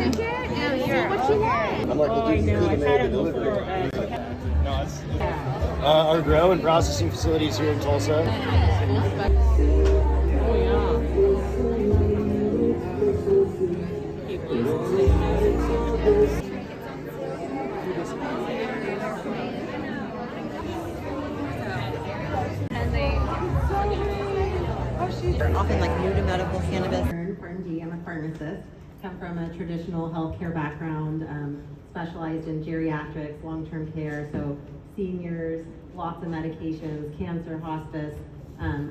I'm like, I know. I've had it before. Our grow and processing facilities here in Tulsa. Often like new to medical cannabis. PharmD, I'm a pharmacist. Come from a traditional healthcare background, specialized in geriatrics, long-term care, so seniors, lots of medications, cancer, hospice,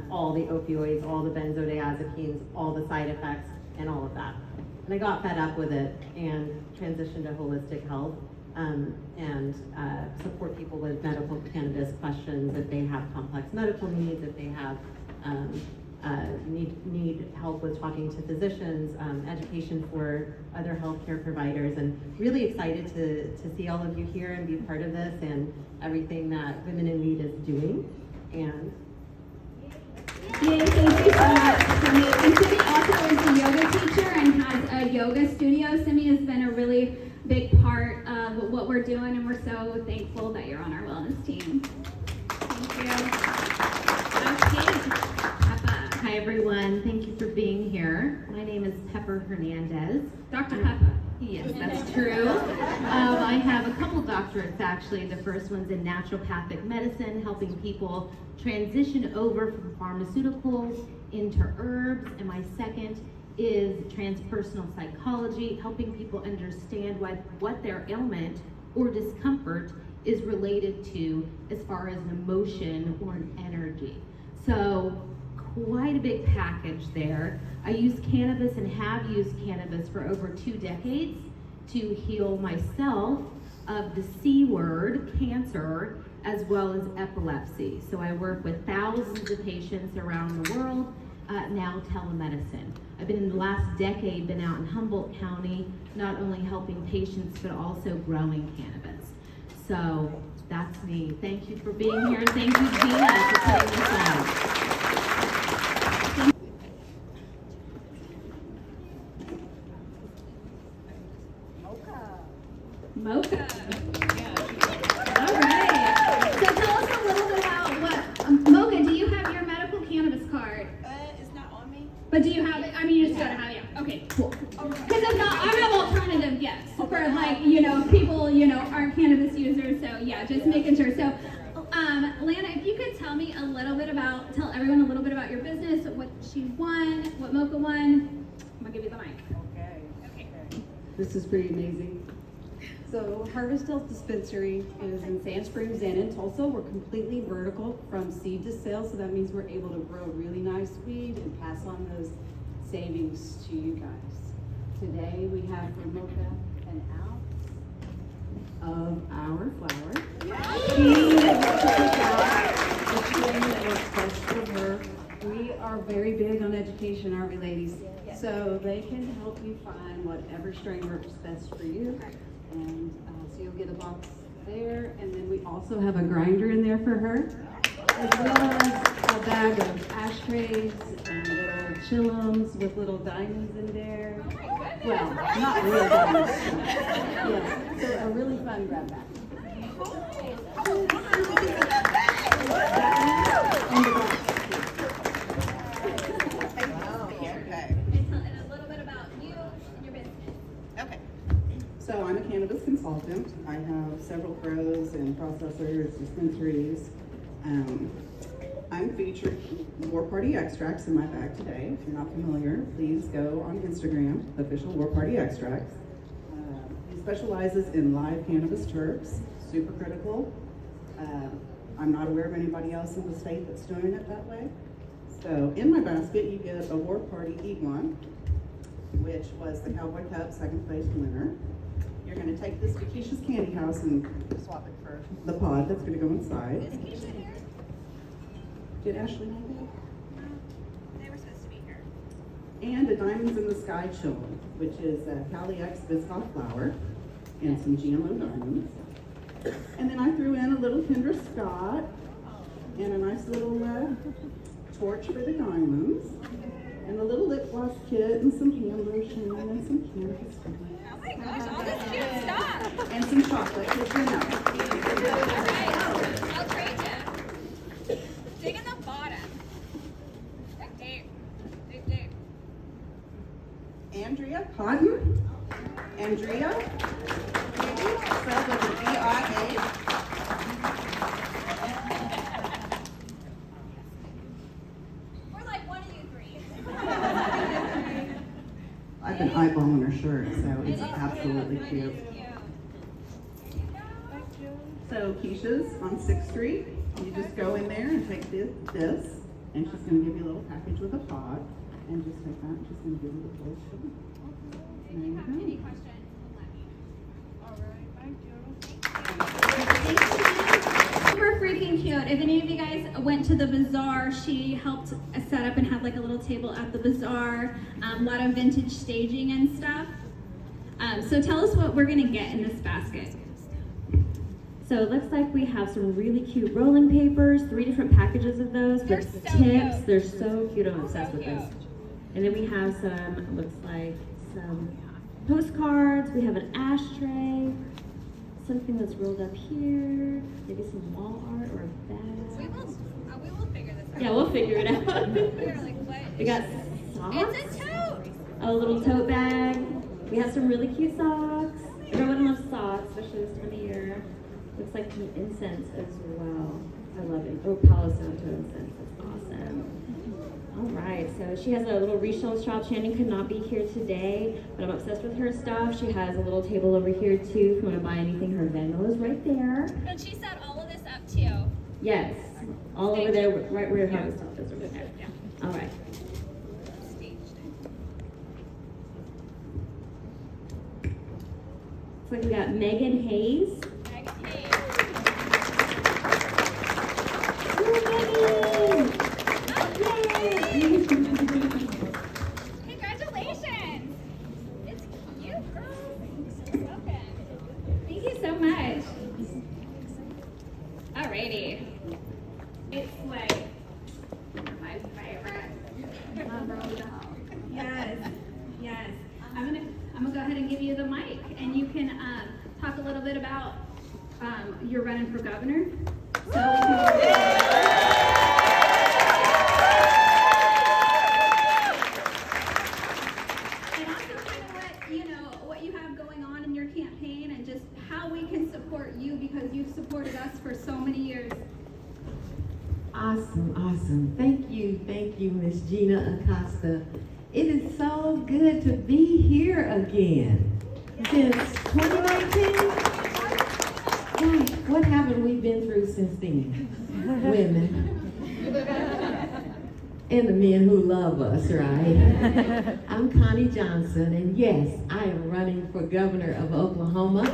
all the opioids, all the benzodiazepines, all the side effects, and all of that. And I got fed up with it and transitioned to holistic health and support people with medical cannabis questions if they have complex medical needs, if they have need help with talking to physicians, education for other healthcare providers, and really excited to see all of you here and be part of this and everything that Women in Lead is doing. And yay, thank you so much, Simi. And Simi also is a yoga teacher and has a yoga studio. Simi has been a really big part of what we're doing, and we're so thankful that you're on our wellness team. Thank you. Okay. hi everyone, thank you for being here. My name is Peppa Hernandez. Dr. Peppa. Yes, that's true. I have a couple doctorates actually. The first one's in naturopathic medicine, helping people transition over from pharmaceuticals into herbs. And my second is transpersonal psychology, helping people understand what their ailment or discomfort is related to as far as an emotion or an energy. So quite a big package there. I use cannabis and have used cannabis for over 2 decades to heal myself of the C word, cancer, as well as epilepsy. So I work with thousands of patients around the world, now telemedicine. I've been in the last decade, been out in Humboldt County, not only helping patients, but also growing cannabis. So that's me. Thank you for being here, and thank you, Gina, for putting this on. Mocha. All right. So tell us a little bit about what, Mocha, do you have your medical cannabis card? It's not on me. But do you have it? I mean, you just gotta have it. Okay, cool. Because if not, I have alternative gifts for like, people, aren't cannabis users. So yeah, just making sure. So, Lana, if you could tell everyone a little bit about your business, what she won, what Mocha won. I'm gonna give you the mic. Okay. This is pretty amazing. So Harvest Health Dispensary is in Sand Springs and in Tulsa. We're completely vertical from seed to sale, so that means we're able to grow really nice weed and pass on those savings to you guys. Today we have for Mocha an ounce of our flower. She that works best for her. We are very big on education, aren't we, ladies? So they can help you find whatever strain works best for you. And so you'll get a box there, and then we also have a grinder in there for her, as well as a bag of ashtrays and little chillums with little diamonds in there. Well, not real diamonds. Yes, so a really fun grab bag. And the box. So I'm a cannabis consultant. I have several grows and processors, dispensaries. I'm featured War Party extracts in my bag today. If you're not familiar, please go on Instagram, official War Party extracts. He specializes in live cannabis terps, super critical. I'm not aware of anybody else in the state that's doing it that way. So in my basket, you get a War Party E1, which was the Cowboy Cup second place winner. You're going to take this to Keisha's Candy House and swap it for the pod that's going to go inside. Is Keisha here? Did Ashley know that? No, they were supposed to be here. And a Diamonds in the Sky Chillin', which is a Cali X Biscoff flour and some GMO diamonds. And then I threw in a little Kendra Scott and a nice little torch for the diamonds, and a little lip gloss kit and some hand lotion and some cannabis. my gosh, all this cute stuff. And some chocolate, 'cause you know. All right, I'll trade you. Dig in the bottom. Dig deep. Dig deep. Andrea Cotton. Andrea. Spelled with an E-I-A. We're like one of you three. I've been eyeballing her shirt, so it's absolutely cute. So Keisha's on 6th Street. You just go in there and take this, and she's going to give you a little package with a pod. And just take that, she's going to give you the full sugar. If you have any questions, let me know. Super freaking cute. If any of you guys went to the bazaar, she helped set up and had like a little table at the bazaar. A lot of vintage staging and stuff. So tell us what we're gonna get in this basket. So it looks like we have some really cute rolling papers, 3 different packages of those They're with so tips. cute. They're so cute. I'm obsessed with So this. And then we have some, looks like some postcards. We have an ashtray, something that's rolled up here, maybe some wall art or a bag. We will figure this out. Yeah, we'll figure it out. We are like, what? We got socks. It's a tote. A little tote bag. We have some really cute socks. Everyone loves socks, especially this time of year. Looks like some incense as well. I love it. Oh, Palo Santo incense. That's awesome. All right, so she has a little resale shop. Shannon could not be here today, but I'm obsessed with her stuff. She has a little table over here too. If you want to buy anything, her Venmo is right there. And she set all of this up too. Yes, all over there, right where her stuff is over there. All right. Looks like we got Megan Hayes. Congratulations! It's cute, girl. Welcome. Thank you so much. Alrighty. It's like my favorite. Yes, yes. I'm gonna go ahead and give you the mic, and you can talk a little bit about you're running for governor. So we can. What you have going on in your campaign and just how we can support you because you've supported us for so many years. Awesome. Thank you, Miss Gina Acosta. It is so good to be here again. Since 2019? Gosh, what haven't we been through since then? Women. And the men who love us, right? I'm Connie Johnson, and yes, I am running for governor of Oklahoma in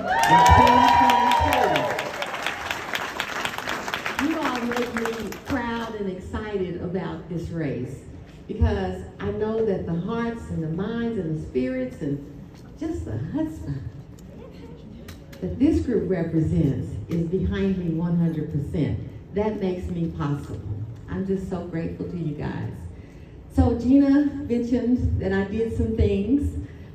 2022. You all make me proud and excited about this race because I know that the hearts and the minds and the spirits and just the chutzpah that this group represents is behind me 100%. That makes me possible. I'm just so grateful to you guys. So Gina mentioned that I did some things.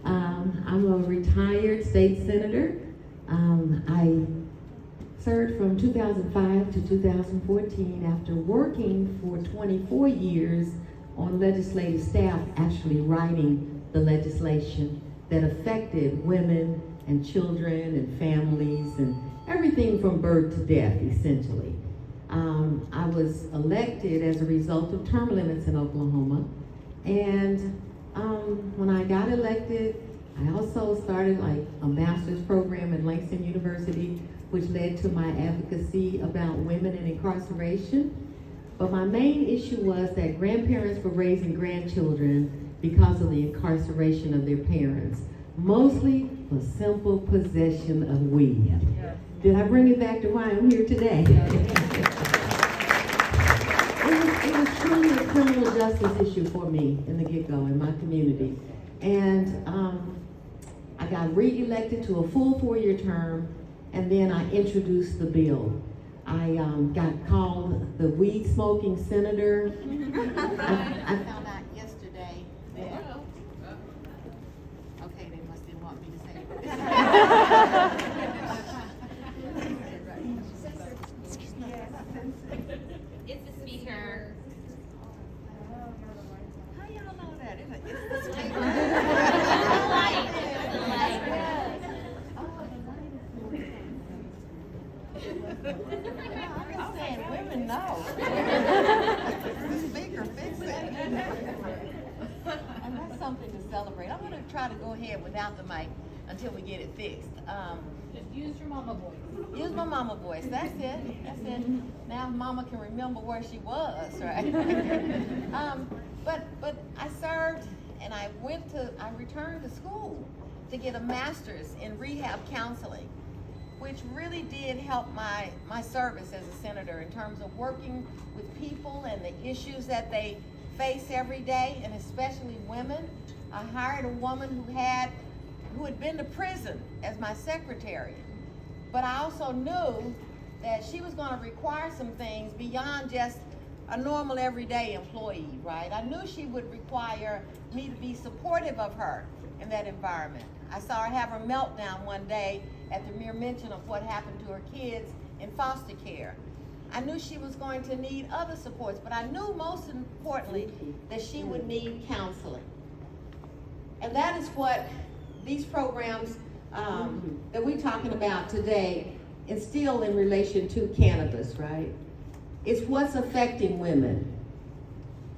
I'm a retired state senator. I served from 2005 to 2014 after working for 24 years on legislative staff, actually writing the legislation that affected women and children and families and everything from birth to death, essentially. I was elected as a result of term limits in Oklahoma. And when I got elected, I also started like a master's program at Langston University, which led to my advocacy about women in incarceration. But my main issue was that grandparents were raising grandchildren because of the incarceration of their parents, mostly for simple possession of weed. Did I bring it back to why I'm here today? It was truly a criminal justice issue for me in the get-go in my community. And I got re-elected to a full 4-year term, and then I introduced the bill. I got called the weed-smoking senator. I found out yesterday that, okay, they must didn't want me to say it. I'm saying women know. Speaker, fix it. And that's something to celebrate. I'm going to try to go ahead without the mic until we get it fixed. Just use your mama voice. Use my mama voice. That's it. That's it. Now mama can remember where she was, right? But I served and I returned to school to get a master's in rehab counseling, which really did help my service as a senator in terms of working with people and the issues that they face every day, and especially women. I hired a woman who had been to prison as my secretary, but I also knew that she was going to require some things beyond just a normal everyday employee, right? I knew she would require me to be supportive of her in that environment. I saw her have her meltdown one day at the mere mention of what happened to her kids in foster care. I knew she was going to need other supports, but I knew most importantly that she would need counseling. And that is what these programs that we're talking about today instill in relation to cannabis, right? It's what's affecting women.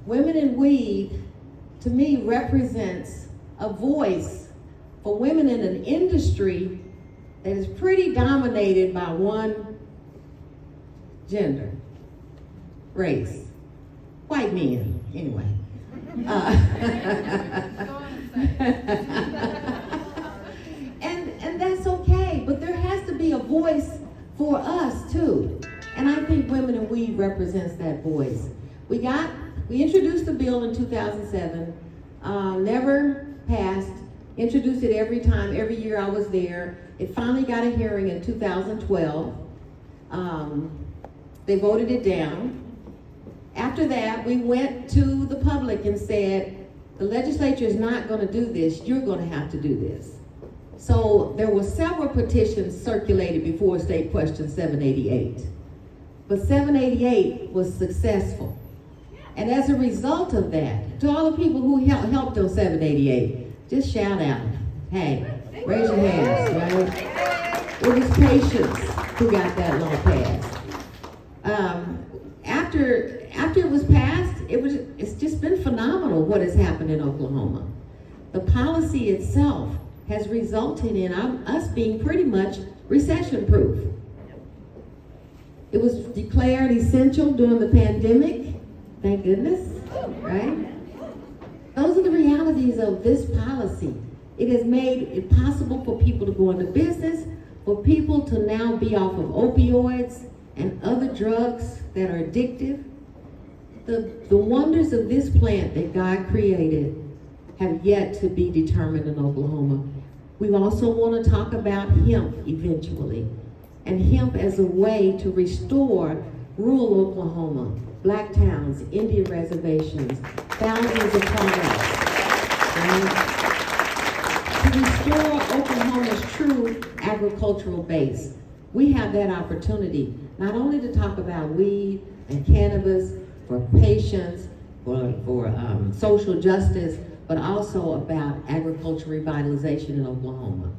Women in weed, to me, represents a voice for women in an industry that is pretty dominated by one gender, race, white men, anyway. And that's okay, but there has to be a voice for us too. And I think Women in Weed represents that voice. We introduced the bill in 2007, never passed, introduced it every year I was there. It finally got a hearing in 2012. They voted it down. After that, we went to the public and said, the legislature is not going to do this, you're going to have to do this. So there were several petitions circulated before State Question 788. But 788 was successful. And as a result of that, to all the people who helped on 788, just shout out, hey, raise your hands, right? It was patients who got that law passed. After it was passed, it's just been phenomenal what has happened in Oklahoma. The policy itself has resulted in us being pretty much recession-proof. It was declared essential during the pandemic, thank goodness, right? Those are the realities of this policy. It has made it possible for people to go into business, for people to now be off of opioids and other drugs that are addictive. The wonders of this plant that God created have yet to be determined in Oklahoma. We also want to talk about hemp eventually, and hemp as a way to restore rural Oklahoma, black towns, Indian reservations, thousands of products, right? To restore Oklahoma's true agricultural base. We have that opportunity, not only to talk about weed and cannabis for patients, for social justice, but also about agriculture revitalization in Oklahoma.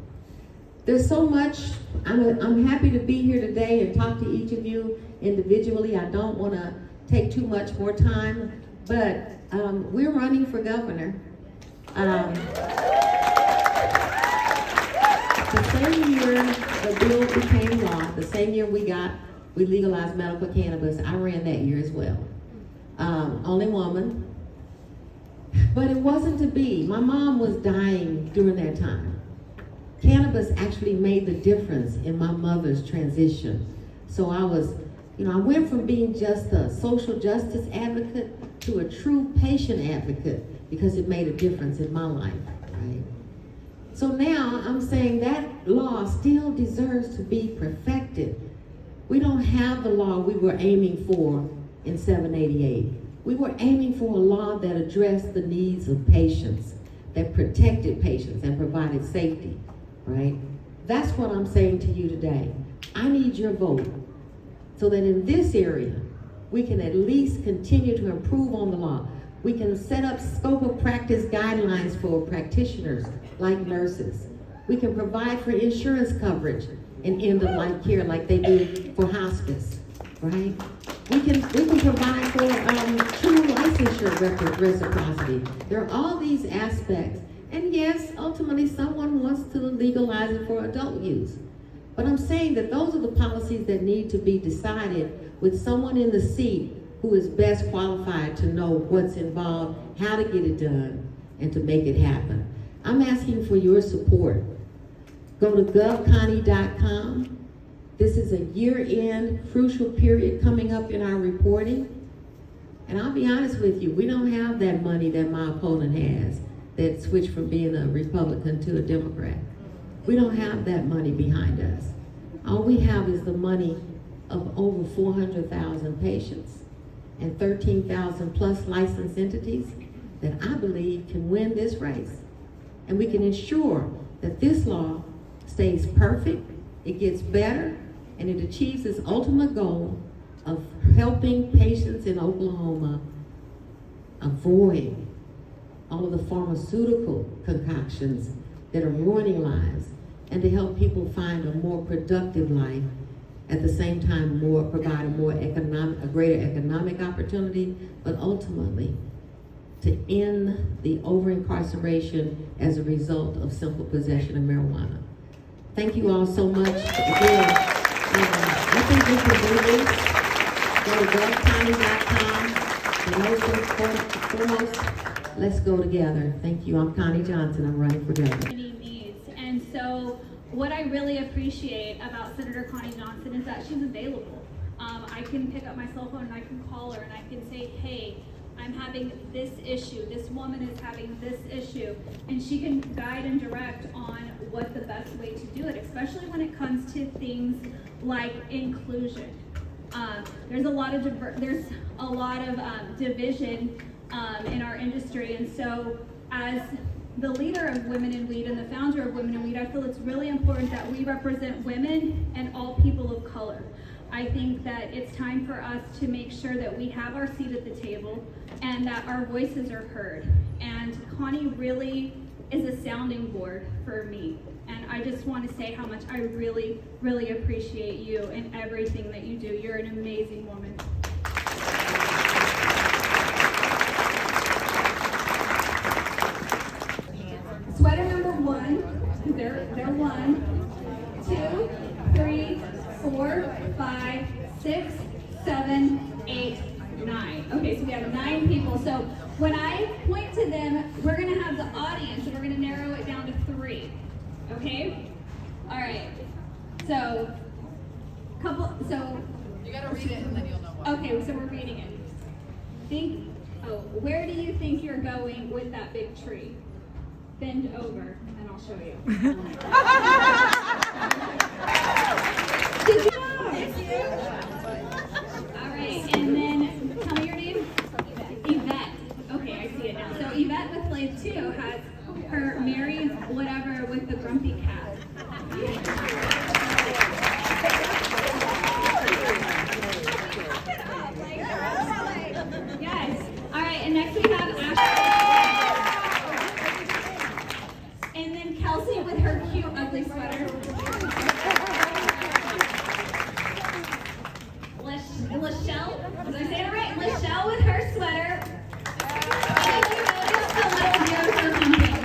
There's so much. I'm happy to be here today and talk to each of you individually. I don't want to take too much more time, but we're running for governor. The same year the bill became law, the same year we legalized medical cannabis, I ran that year as well. Only woman. But it wasn't to be. My mom was dying during that time. Cannabis actually made the difference in my mother's transition. So I went from being just a social justice advocate to a true patient advocate because it made a difference in my life, right? So now I'm saying that law still deserves to be perfected. We don't have the law we were aiming for in 788. We were aiming for a law that addressed the needs of patients, that protected patients and provided safety, right? That's what I'm saying to you today. I need your vote so that in this area, we can at least continue to improve on the law. We can set up scope of practice guidelines for practitioners like nurses. We can provide for insurance coverage in end-of-life care like they do for hospice, right? We can provide for true licensure reciprocity. There are all these aspects. And yes, ultimately someone wants to legalize it for adult use. But I'm saying that those are the policies that need to be decided with someone in the seat who is best qualified to know what's involved, how to get it done, and to make it happen. I'm asking for your support. Go to govconnie.com. This is a year-end crucial period coming up in our reporting. And I'll be honest with you, we don't have that money that my opponent has that switched from being a Republican to a Democrat. We don't have that money behind us. All we have is the money of over 400,000 patients and 13,000 plus licensed entities that I believe can win this race. And we can ensure that this law stays perfect, it gets better, and it achieves its ultimate goal of helping patients in Oklahoma avoid all of the pharmaceutical concoctions that are ruining lives, and to help people find a more productive life, at the same time provide a greater economic opportunity, but ultimately to end the over-incarceration as a result of simple possession of marijuana. Thank you all so much. Again, I think we can do this. Go to govconnie.com. And foremost, let's go together. Thank you. I'm Connie Johnson. I'm running for governor. Needs. And so what I really appreciate about Senator Connie Johnson is that she's available. I can pick up my cell phone and I can call her and I can say, hey, I'm having this issue, this woman is having this issue, and she can guide and direct on what the best way to do it, especially when it comes to things like inclusion. There's a lot of division in our industry, and so as the leader of Women in Weed and the founder of Women in Weed, I feel it's really important that we represent women and all people of color. I think that it's time for us to make sure that we have our seat at the table and that our voices are heard. And Connie really is a sounding board for me. And I just want to say how much I really, really appreciate you and everything that you do. You're an amazing woman. Sweater number 1, they're 1, 2, 3, 4, 5, 6, 7, 8, 9. Okay, so we have 9 people. So when I point to them, we're going to have the audience and we're going to narrow it down to 3. Okay? All right. So you got to read it and then you'll know what. Okay, so we're reading it. Where do you think you're going with that big tree? Bend over and I'll show you. All right, and then tell me your name. Yvette. Okay, I see it now. So Yvette with Blade 2 has her Mary whatever with the grumpy cat. Yes. All right, and next we have Ashley. And then Kelsey with her cute ugly sweater. Lachelle, did I say it right? Lachelle with her sweater. And you notice the little gears are pumping.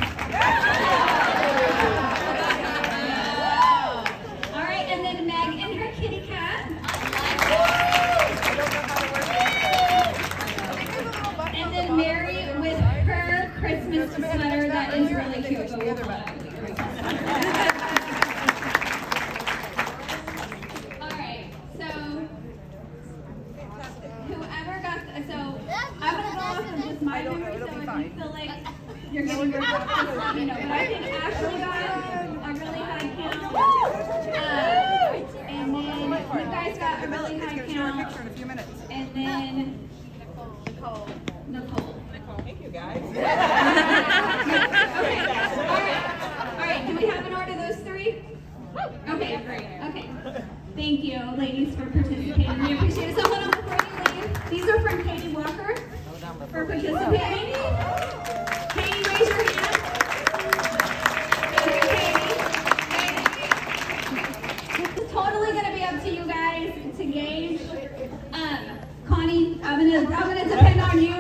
All right, and then Meg and her kitty cat. And then Mary with her Christmas sweater that is really cute, but we'll call it ugly. My memory, so if you feel like you're getting your just let me know. But I think Ashley got a really high count. And then you guys got a really high count. And then Nicole. Thank you, guys. Okay. All right. Do we have an order of those 3? Okay, great. Okay. Thank you, ladies, for participating. We appreciate it. So hold on before you leave. These are from Katie Walker. for participating. Katie, raise your hand. Okay, Katie. It's totally gonna be up to you guys to gauge. Connie, I'm gonna depend on you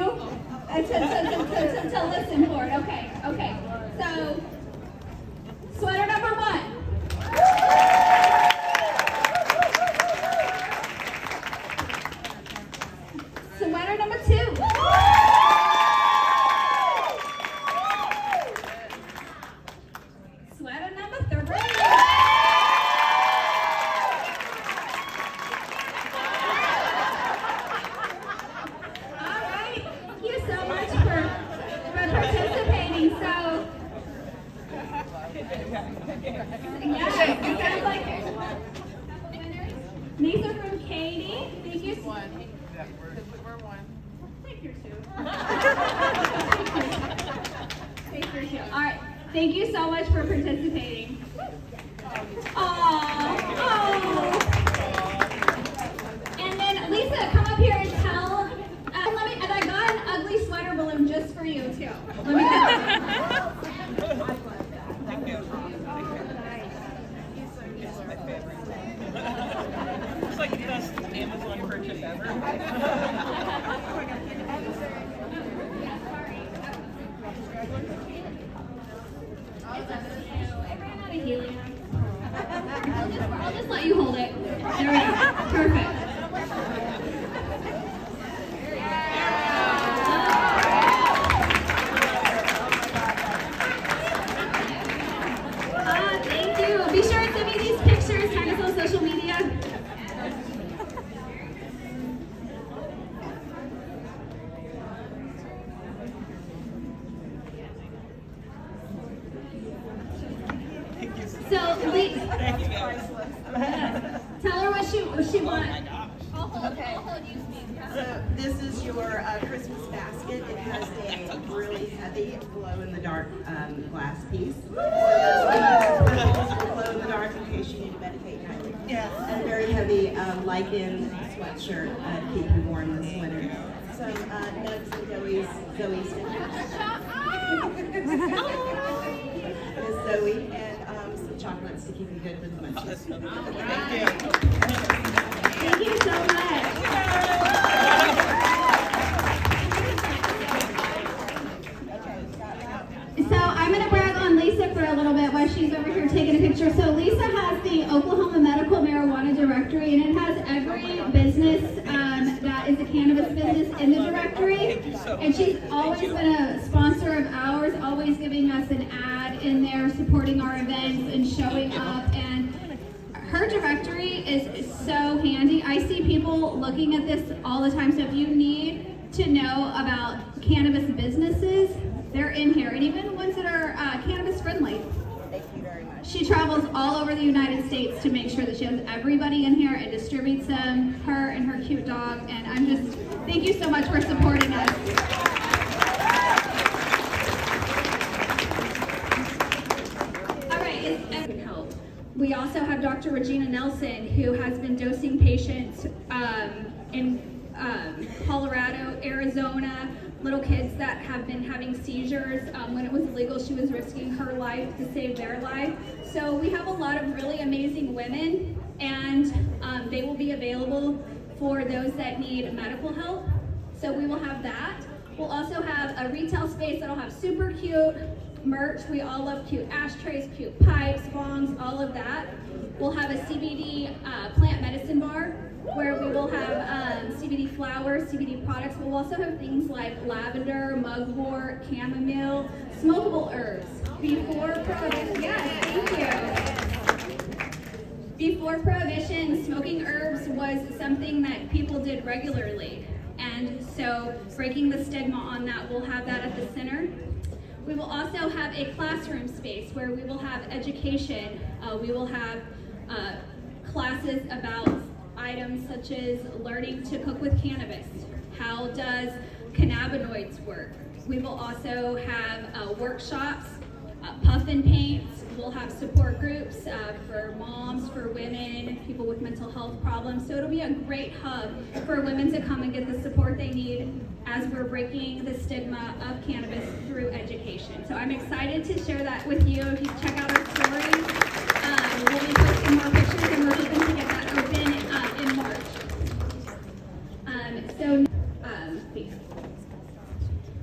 to listen for it. Okay. So, sweater number 1. Sweater number 2. Sweater number 3. All right. Thank you so much for participating. So, yes, it sounds like these are from Katie. Thank you. We're one. Take your 2. Take your 2. All right. Thank you so much for participating. Oh. And then Lisa, come up here and tell. And I got an ugly sweater balloon just for you too. Let me go. It's like the best Amazon purchase ever. I'll just let you hold it. There we go. Perfect. Thank you. Be sure to send me these pictures. Tag us on social media. So, Thank you guys. tell her what she wants. So this is your Christmas basket. It has a really heavy glow-in-the-dark glass piece. So glow-in-the-dark in case you need to meditate nightly. Yes. And a very heavy licon sweatshirt to keep you warm this winter. Some Nugs and Zoe's Miss Zoe, and some chocolates to keep you good for the munchies. Thank you so much. So I'm going to brag on Lisa for a little bit while she's over here taking a picture. So Lisa has the Oklahoma Medical Marijuana Directory, and it has every business that is a cannabis business in the directory. And she's always been a sponsor of ours, always giving us an ad in there, supporting our events and showing up. And her directory is so handy. I see people looking at this all the time. So if you need to know about cannabis businesses, they're in here, and even ones that are cannabis friendly. Thank you very much. She travels all over the United States to make sure that she has everybody in here and distributes them, her and her cute dog. And I'm just, thank you so much for supporting us. All right, it's help. We also have Dr. Regina Nelson, who has been dosing patients in Colorado, Arizona, little kids that have been having seizures. When it was illegal, she was risking her life to save their life. So we have a lot of really amazing women, and they will be available for those that need medical help. So we will have that. We'll also have a retail space that'll have super cute merch. We all love cute ashtrays, cute pipes, bongs, all of that. We'll have a CBD plant medicine bar where we will have CBD flowers, CBD products. We'll also have things like lavender, mugwort, chamomile, smokable herbs. Before Prohibition, yes, thank you. Before Prohibition, smoking herbs was something that people did regularly. And so breaking the stigma on that, we'll have that at the center. We will also have a classroom space where we will have education. We will have classes about items such as learning to cook with cannabis. How does cannabinoids work? We will also have workshops puff and paints. We'll have support groups for moms, for women, people with mental health problems. So it'll be a great hub for women to come and get the support they need as we're breaking the stigma of cannabis through education. So I'm excited to share that with you. If you check out our story, we'll be posting more pictures, and we're hoping to get that open in March. Please.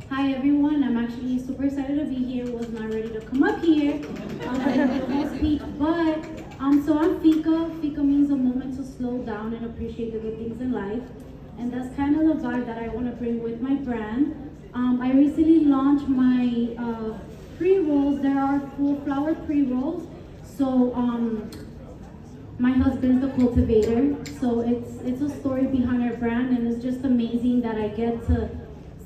Hi everyone, I'm actually super excited to be here. Was not ready to come up here the whole speech, but so I'm Fika. Fika means a moment to slow down and appreciate the good things in life, and that's kind of the vibe that I want to bring with my brand. I recently launched my pre-rolls. There are full flower pre-rolls. So my husband's the cultivator, so it's a story behind our brand, and it's just amazing that I get to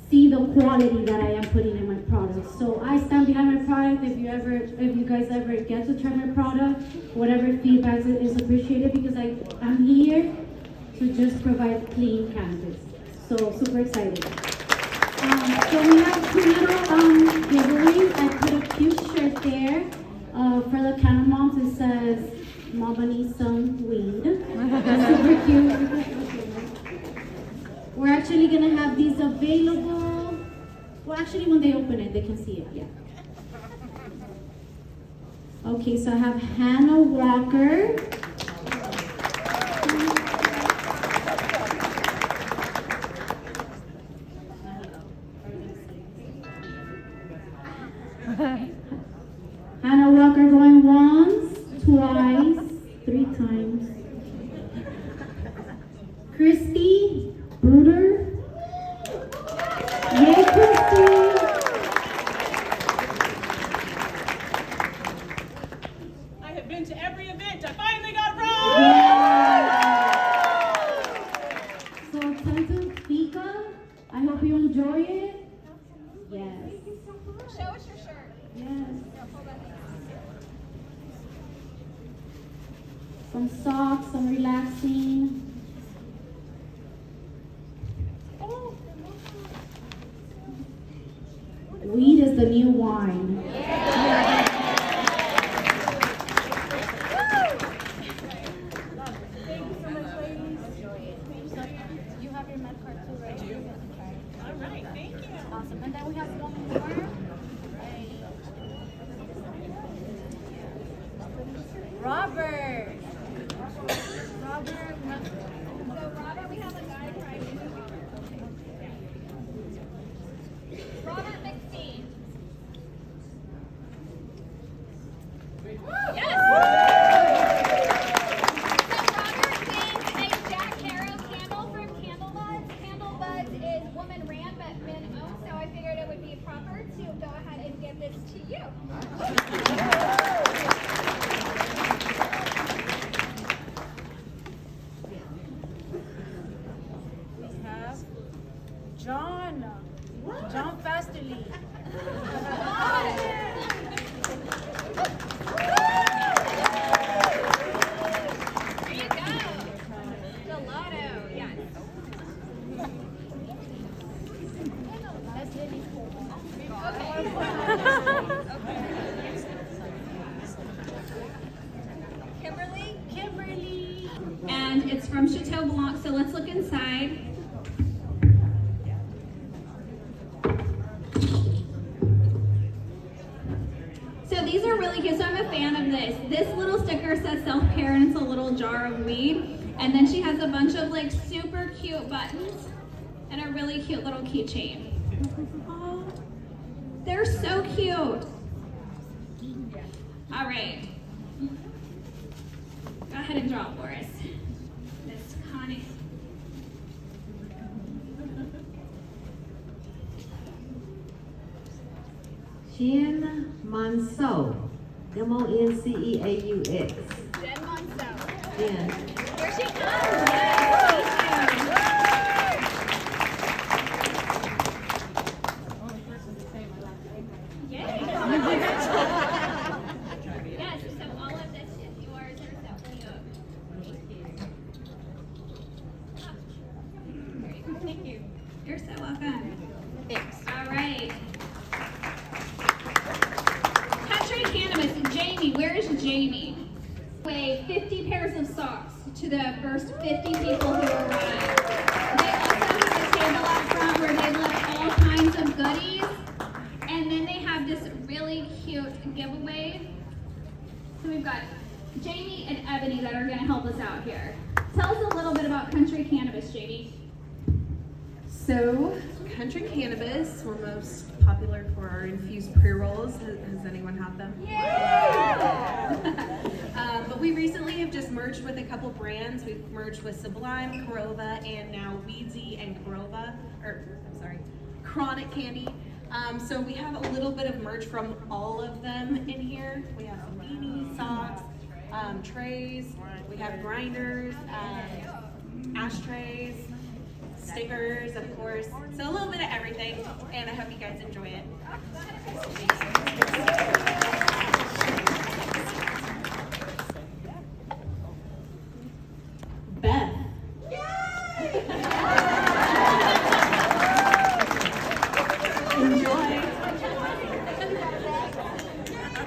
see the quality that I am putting in my product. So I stand behind my product. If you guys ever get to try my product, whatever feedback is appreciated, because I'm here to just provide clean cannabis. So super excited. So we have two little giveaways. I put a cute shirt there for the Canna moms. It says "Mama needs some weed." That's super cute. We're actually gonna have these available. Well, actually, when they open it, they can see it. Yeah. Okay, so I have Hannah Walker. Hannah Walker going once, twice, 3 times. Christy Bruder. Yay, Christy. I have been to every event. I finally got right. So attentive Fika. I hope you enjoy it. Yes. Show us your shirt. Yes. Some socks, some relaxing. Weed is the new wine. You have your med card too, right? All right, thank you. Awesome. And then we have one more. Robert. So Robert, we have a guy private. Robert McSteen. Yes! So Robert wins a Jack Harrow candle from Candle-Buds. Candle-Buds is woman ran but men owned, so I figured it would be proper to go ahead and give this to you. John Fasterly. There you go. Gelato, yes. That's really cool. Okay. Kimberly. And it's from Chateau Blanc, so let's look inside. So these are really cute. So I'm a fan of this. This little sticker says self-care, and it's a little jar of weed. And then she has a bunch of like super cute buttons and a really cute little keychain. Oh, they're so cute. All right. Go ahead and draw for us. Miss Connie. Jen Monceau, Monceaux. Jen Monceau. Yes. Here she comes. Yes, yes, so all of this is yours. They're so cute. Thank you. You're so welcome. Thanks. All right. away 50 pairs of socks to the first 50 people who arrive. They also have a table up front where they left all kinds of goodies. And then they have this really cute giveaway. So we've got Jamie and Ebony that are going to help us out here. Tell us a little bit about Country Cannabis, Jamie. So, Country Cannabis, we're most popular for our infused pre-rolls. Has anyone had them? Yeah! But we recently have just merged with a couple brands. We've merged with Sublime, Corova, and now Weedsy and Chronic Candy. So we have a little bit of merch from all of them in here. We have beanies, socks, trays, we have grinders, ashtrays, stickers, of course. So a little bit of everything, and I hope you guys enjoy it. Beth. Enjoy.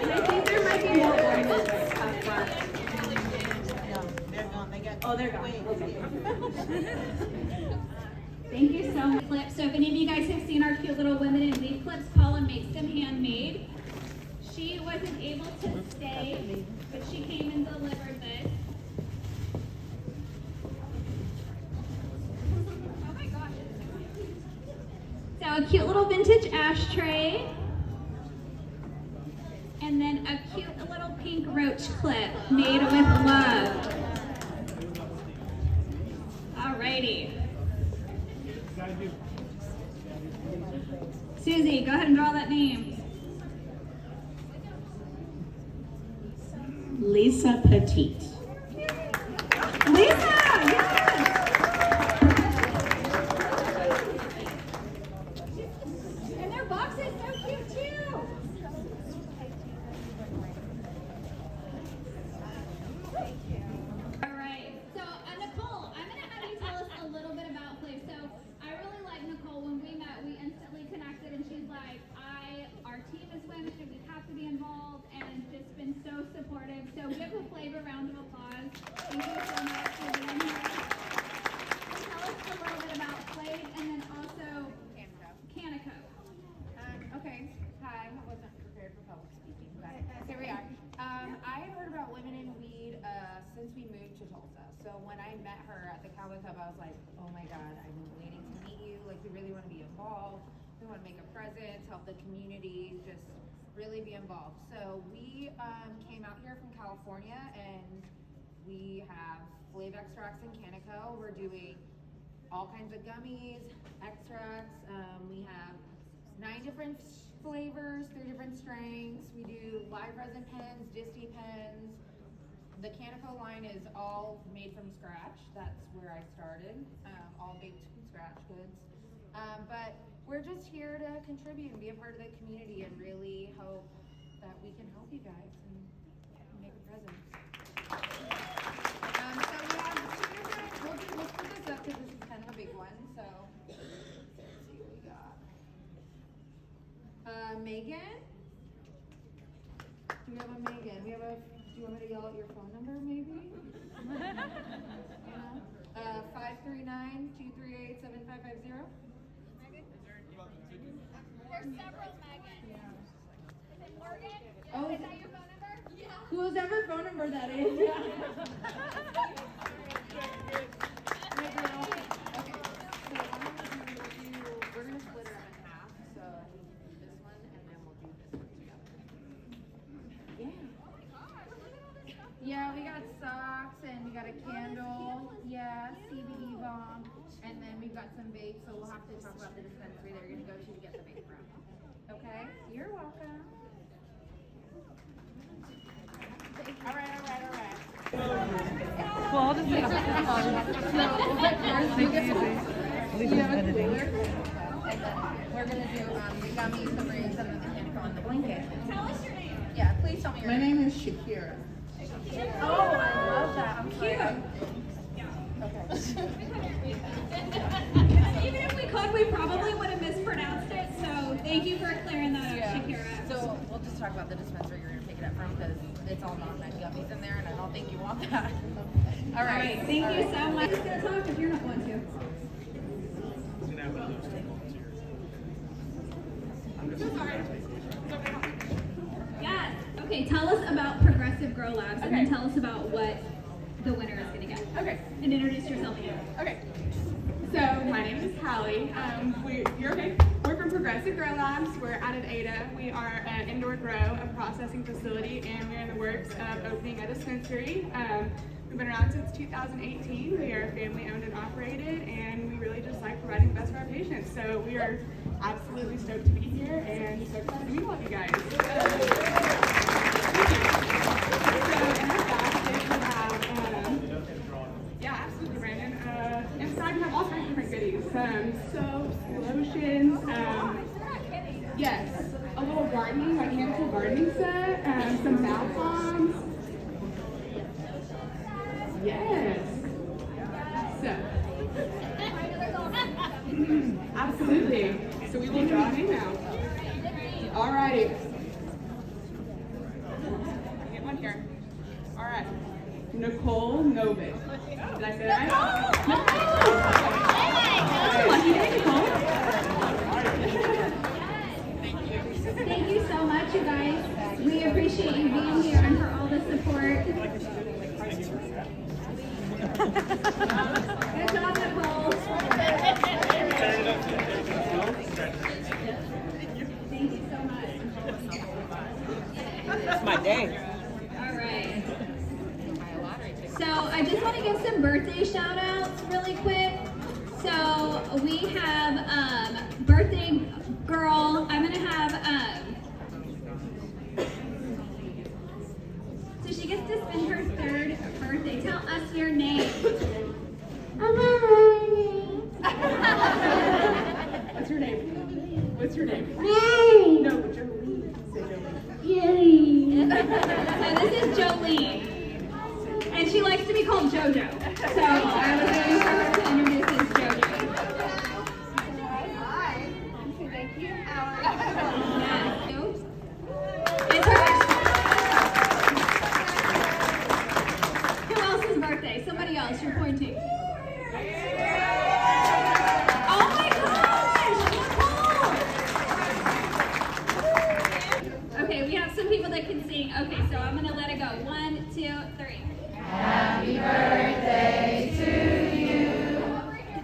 I think there might be more ornaments up front. Oh, they're gone. Thank you so much. So if any of you guys have seen our cute little women in leaf clips, Paula makes them handmade. She wasn't able to stay, but she came and delivered this. Oh my gosh. So a cute little vintage ashtray. And then a cute little pink roach clip made with love. Alrighty. Susie, go ahead and draw that name. Lisa Petite. Lisa, yes! And their box is so cute too. All right, so Nicole, I'm gonna have you tell us a little bit about Flav. So I really like Nicole. When we met, we instantly connected, and she's like, our team is women, and we have to be involved, and just been so supportive. So give a Flav a round of applause. Thank you so much for being here. Tell us a little bit about Flav, and then also Canna-Co. Okay. Hi. I wasn't prepared for public speaking, but here we are. I had heard about Women in Weed since we moved to Tulsa. So when I met her at the Cowboy Club, I was like, oh my God, I've been waiting to meet you. Like, we really want to be involved. We want to make a presence, help the community, just really be involved. So we came out here from California, and we have Flav extracts and Canna-Co. We're doing all kinds of gummies, extracts. We have 9 different flavors, 3 different strengths. We do live resin pens, disty pens. The Canna-Co line is all made from scratch. That's where I started, all baked from scratch goods. But we're just here to contribute and be a part of the community and really hope that we can help you guys and make a presence. So we have 2 different, we'll split this up because this is kind of a big one. So let's see what we got. Megan? Do we have a Megan? Do you want me to yell out your phone number maybe? 539-238-7550. There's several Megans. Is it Morgan? Oh, is that your phone number? Yeah. Whoever phone number that is. We're gonna split it up in half. So this one, and then we'll do this one together. Yeah. Yeah, we got socks and we got a candle. Yeah, CBD bomb, and then we've got some vapes. So we'll have to talk about the dispensary that you're gonna go to get the vape from. Okay, you're welcome. All right. Well, I'll just take We're gonna do the gummies, the rings, and the Canna-Co and the blanket. Tell us your name. Yeah, please tell me your name. My name is Shakira. Oh, I love that. I'm cute. Even if we could, we probably would have mispronounced it. So thank you for clearing that up, Shakira. So we'll just talk about the dispensary you're gonna pick it up from because it's all non-med gummies in there, and I don't think you want that. All right. Thank you so much. Who's gonna talk if you're not going to? Yes. Okay, tell us about Progressive Grow Labs and then tell us about what the winner is going to get. Okay. And introduce yourself again. Okay. So my name is Callie. You're okay. We're from Progressive Grow Labs. We're out of Ada. We are an indoor grow, a processing facility, and we're in the works of opening a dispensary. We've been around since 2018. We are family owned and operated, and we really just like providing the best for our patients. So we are absolutely stoked to be here and so excited to meet all of you guys. Thank you. So in our basket we have, yeah, absolutely, Brandon. Inside we have all kinds of different goodies. Soaps, lotions, yes, a little gardening, like handful gardening set, some bath bombs. Yes. So, absolutely. So we will draw a name now. All righty. Get one here. All right. Nicole Novik. Did I say that right? Lucky day, Nicole. Thank you. Thank you so much, you guys. We appreciate you being here and for all the support. Good job, Nicole. Thank you so much. It's my day. All right. So I just want to give some birthday shout outs really quick. So we have birthday girl. I'm going to have, so she gets to spend her third birthday. Tell us your name. What's your name? What's your name? Hey! No, Jolene. Say Jolene. Yay! So this is Jolene. And she likes to be called JoJo. So I was waiting for her to introduce as JoJo. Hi. Thank you. Yeah. It's her. Who else's birthday? Somebody else, you're pointing. Oh my gosh, Nicole! Okay, we have some people that can sing. Okay, so I'm gonna let it go. 1, 2, 3. Happy birthday to you.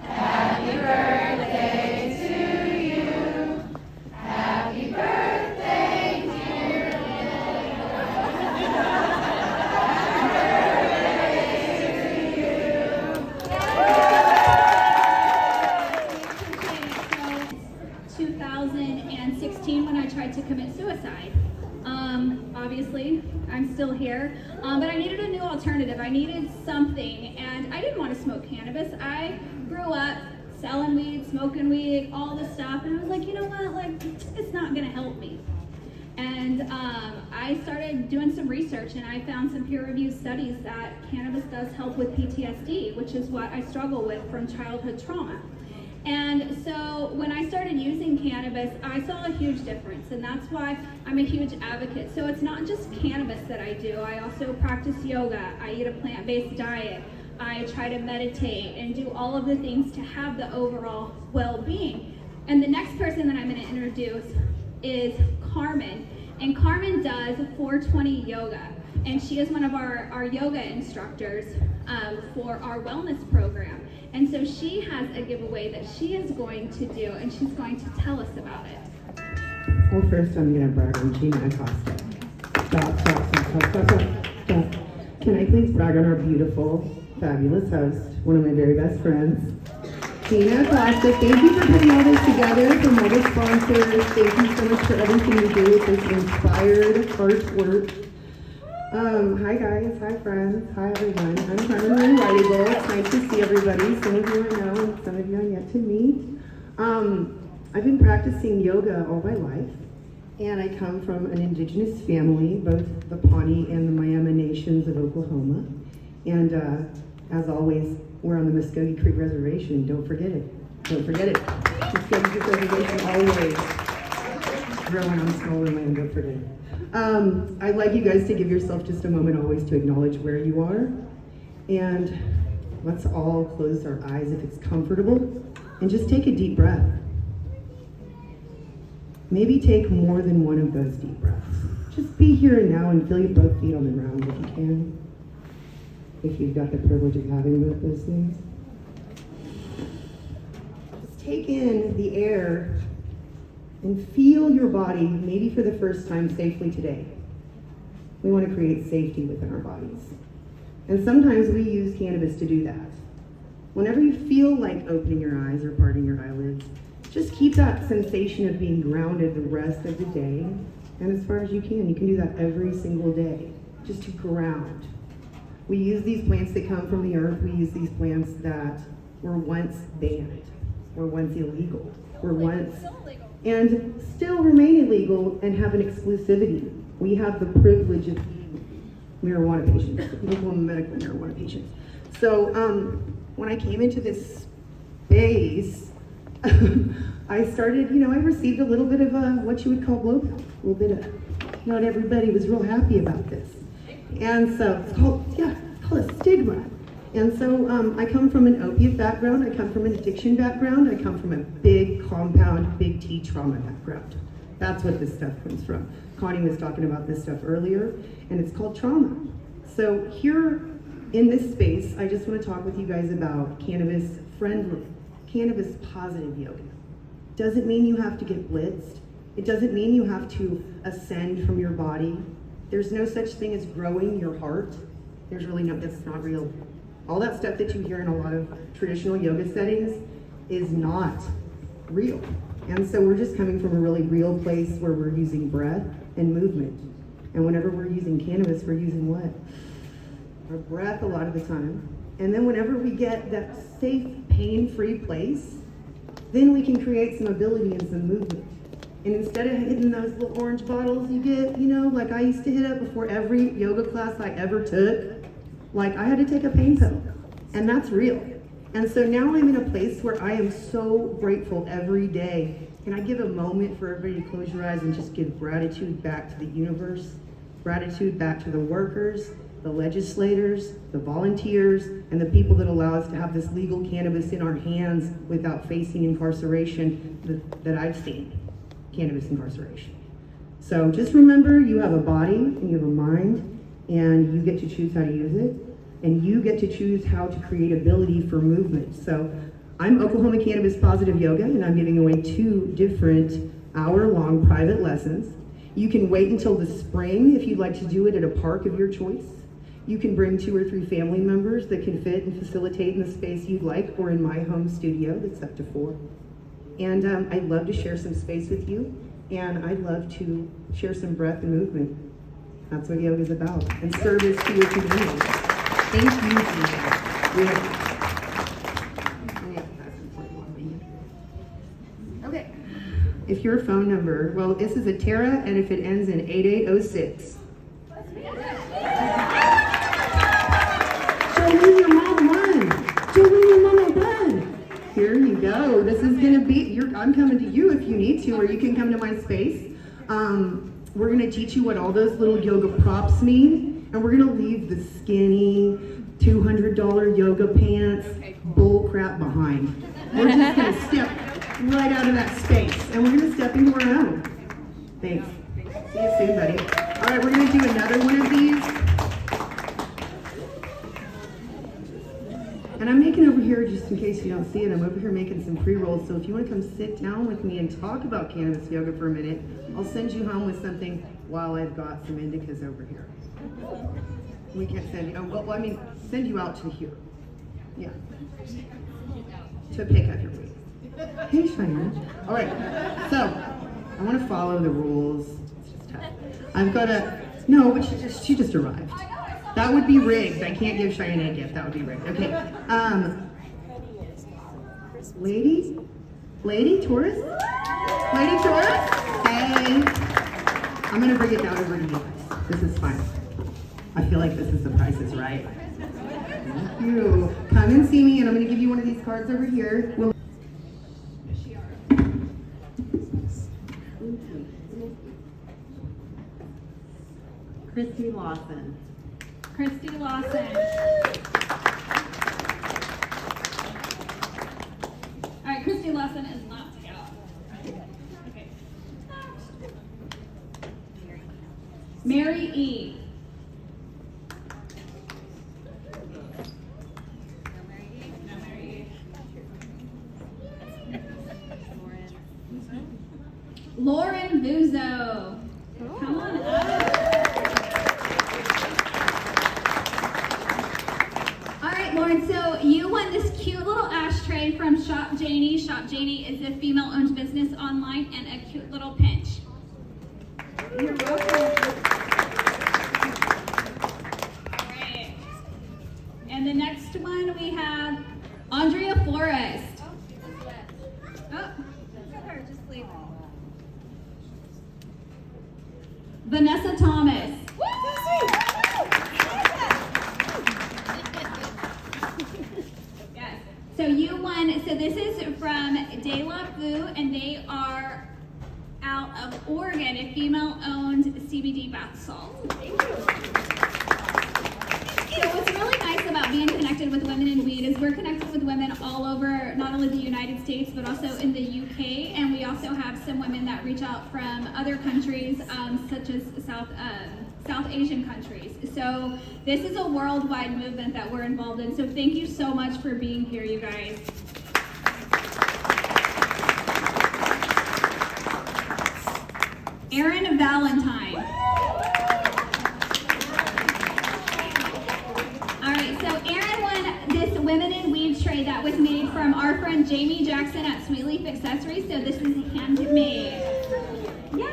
Happy birthday to you. Happy birthday, dear So, 2016 when I tried to commit suicide. Obviously, I'm still here, but I needed a new alternative. I needed something, and I didn't want to smoke cannabis. I grew up selling weed, smoking weed, all this stuff, and I was like, you know what, like, it's not gonna help me. And I started doing some research, and I found some peer-reviewed studies that cannabis does help with PTSD, which is what I struggle with from childhood trauma. And so when I started using cannabis, I saw a huge difference, and that's why I'm a huge advocate. So it's not just cannabis that I do. I also practice yoga. I eat a plant-based diet. I try to meditate and do all of the things to have the overall well-being. And the next person that I'm going to introduce is Carmen. And Carmen does 420 yoga. And she is one of our yoga instructors for our wellness program. And so she has a giveaway that she is going to do, and she's going to tell us about it. Well, first I'm going to brag on Regina Nelson. Stop. Can I please brag on our beautiful, fabulous host, one of my very best friends, Regina Nelson. Thank you for putting all this together, from all the sponsors. Thank you so much for everything you do with this inspired artwork. Hi guys, hi friends, hi everyone. I'm Carmen Whiteyville. It's nice to see everybody. Some of you I know, and some of you I'm yet to meet. I've been practicing yoga all my life, and I come from an indigenous family, both the Pawnee and the Miami Nations of Oklahoma. And as always, we're on the Muskogee Creek Reservation. Don't forget it. Don't forget it. Muskogee Creek Reservation always growing on stolen land. Don't forget it. I'd like you guys to give yourself just a moment always to acknowledge where you are. And let's all close our eyes if it's comfortable and just take a deep breath. Maybe take more than one of those deep breaths. Just be here and now and feel your both feet on the ground if you can. If you've got the privilege of having both those things. Just take in the air and feel your body, maybe for the first time, safely today. We want to create safety within our bodies. And sometimes we use cannabis to do that. Whenever you feel like opening your eyes or parting your eyelids, just keep that sensation of being grounded the rest of the day. And as far as you can do that every single day, just to ground. We use these plants that come from the earth. We use these plants that were once banned, were once illegal, were once, and still remain illegal and have an exclusivity. We have the privilege of being marijuana patients, legal medical marijuana patients. So when I came into this space, I started, I received a little bit of what you would call blowback, a little bit of, not everybody was real happy about this. And so it's called a stigma. And so I come from an opiate background, I come from an addiction background, I come from a big compound, big T trauma background. That's what this stuff comes from. Connie was talking about this stuff earlier, and it's called trauma. So here in this space, I just want to talk with you guys about cannabis friendly, cannabis positive yoga. Doesn't mean you have to get blitzed. It doesn't mean you have to ascend from your body. There's no such thing as growing your heart. There's really no, that's not real. All that stuff that you hear in a lot of traditional yoga settings is not real. And so we're just coming from a really real place where we're using breath and movement. And whenever we're using cannabis, we're using what? Our breath a lot of the time. And then whenever we get that safe, pain-free place, then we can create some ability and some movement. And instead of hitting those little orange bottles you get, like I used to hit up before every yoga class I ever took, like I had to take a pain pill. And that's real. And so now I'm in a place where I am so grateful every day. Can I give a moment for everybody to close your eyes and just give gratitude back to the universe, gratitude back to the workers, the legislators, the volunteers, and the people that allow us to have this legal cannabis in our hands without facing incarceration that I've seen, cannabis incarceration. So just remember, you have a body and you have a mind, and you get to choose how to use it, and you get to choose how to create ability for movement. So I'm Oklahoma Cannabis Positive Yoga, and I'm giving away 2 different hour-long private lessons. You can wait until the spring if you'd like to do it at a park of your choice. You can bring 2 or 3 family members that can fit and facilitate in the space you'd like, or in my home studio that's up to 4. And I'd love to share some space with you, and I'd love to share some breath and movement. That's what yoga is about, and service to your community. Thank you, Gina. Okay. If your phone number, well, this is a Terra, and if it ends in 8806. Jolene, your mom won. Jolene, your mama won. Here you go. This is gonna be, I'm coming to you if you need to, or you can come to my space. We're gonna teach you what all those little yoga props mean, and we're gonna leave the skinny $200 yoga pants bull crap behind. We're just gonna step right out of that space, and we're gonna step into our own. Thanks. See you soon, buddy. All right, we're gonna do another one of these. And I'm making over here, just in case you don't see it, I'm over here making some pre-rolls. So if you want to come sit down with me and talk about cannabis yoga for a minute, I'll send you home with something while I've got some indicas over here. We can't send you, send you out to here. Yeah. To pick up your weight. Hey, Cheyenne. All right, so I want to follow the rules. It's just tough. I've got no, but she just arrived. That would be rigged. I can't give Cheyenne a gift. That would be rigged. Okay. Lady Taurus? Lady Taurus? Hey. I'm going to bring it down over to you guys. This is fine. I feel like this is The Price is Right. Thank you. Come and see me, and I'm going to give you one of these cards over here. Christy Lawson. Christy Lawson. All right, Christy Lawson is knocked out. Okay. Mary E. Lauren Buzo. Come on up. All right, Lauren, so you won this cute little ashtray from Shop Janie. Shop Janie is a female-owned business online, and a cute little pinch. You're welcome. All right. And the next one we have Andrea Forrest. Oh, just leave. Vanessa Thomas. Yes. So you won. So this is from De La Fou, and they are out of Oregon, a female-owned CBD bath salt. Thank you. So what's really nice about being connected with Women in Weed is we're connected with women all over, not only the United States, but also in the UK. And we also have some women that reach out from other countries, such as South Asian countries. So this is a worldwide movement that we're involved in. So thank you so much for being here, you guys. Erin Valentine. All right, so Erin won this Women in Weed tray that was made from our friend Jamie Jackson at Sweet Leaf Accessories. So this is handmade. Yeah, you're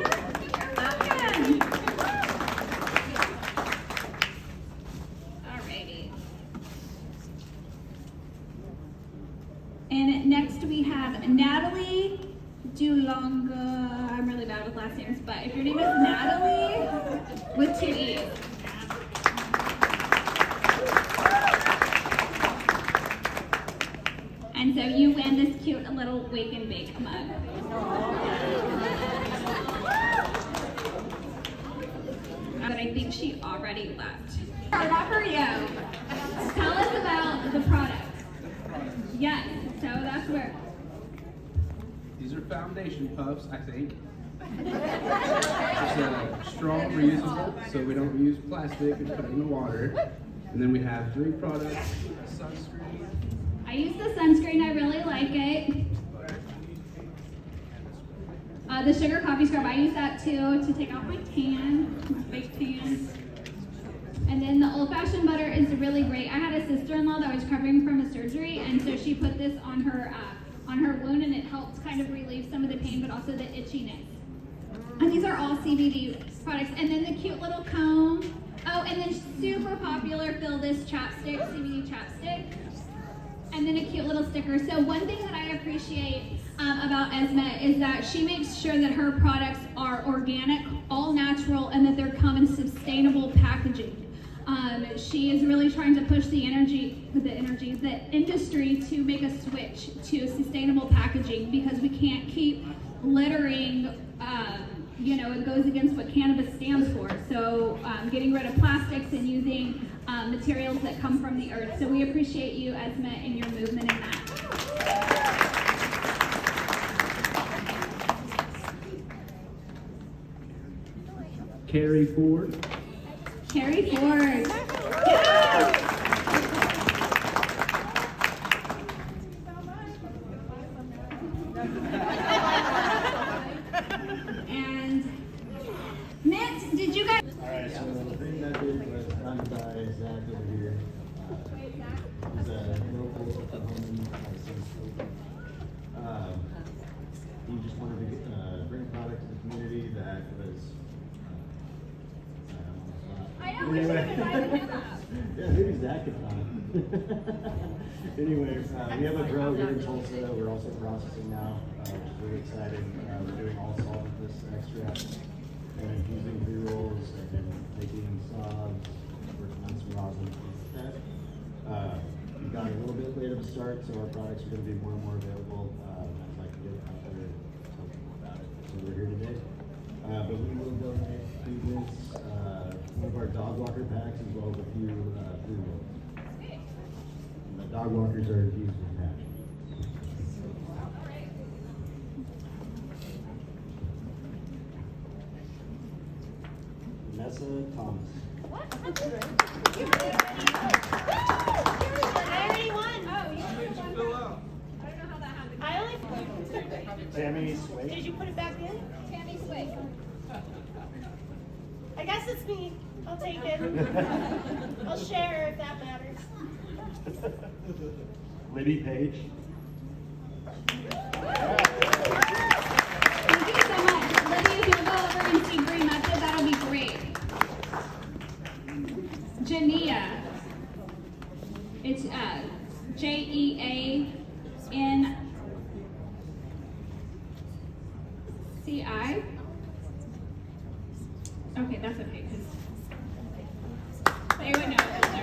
welcome. Alrighty. And next we have Natalie Dulonga. I'm really bad with last names, but if your name is Natalie with 2 E's. And so you win this cute little wake and bake mug. But I think she already left. Not for you. Tell us about the product. Yes, so that's where. These are foundation puffs, I think. It's strong, reusable, so we don't use plastic and put it in the water. And then we have 3 products, sunscreen. I use the sunscreen, I really like it. The sugar coffee scrub, I use that too to take off my tan, my fake tan. And then the old-fashioned butter is really great. I had a sister-in-law that was recovering from a surgery, and so she put this on her wound, and it helps kind of relieve some of the pain, but also the itchiness. And these are all CBD products. And then the cute little comb. Oh, and then super popular, fill this chapstick, CBD chapstick. And then a cute little sticker. So one thing that I appreciate about Esma is that she makes sure that her products are organic, all natural, and that they're come in sustainable packaging. She is really trying to push the industry to make a switch to sustainable packaging, because we can't keep littering. It goes against what cannabis stands for. So getting rid of plastics and using materials that come from the earth. So we appreciate you, Esma, and your movement in that. Carrie Ford. Carrie Ford. And Mint, did you guys? All right, so the thing that was done by Zach over here is a local Oklahoman licensed. He just wanted to bring a product to the community that was. I know, we should have invited him up. Yeah, maybe Zach could come. Anyway, we have a grow here in Tulsa. We're also processing now, which is really exciting. We're doing all solventless extracts and infusing pre-rolls and making sobs, working on some rosin, things like that. We got a little bit late of a start, so our products are going to be more and more available as I can get out there and tell people about it. So we're here today. But we will donate to this. One of our walker packs as well as a few 3-wheelers. And the dog walkers are infused with patch. Vanessa Thomas. I already won. Oh, you Fill out. I only. Tammy Sway. Did you put it back in? Tammy Sway. I guess it's me. I'll take it. I'll share if that matters. Libby Page. Thank you so much. Lydia, if you'll go over and see green method, that'll be great. Jania. It's Jeanci. Okay, that's okay, because they would know.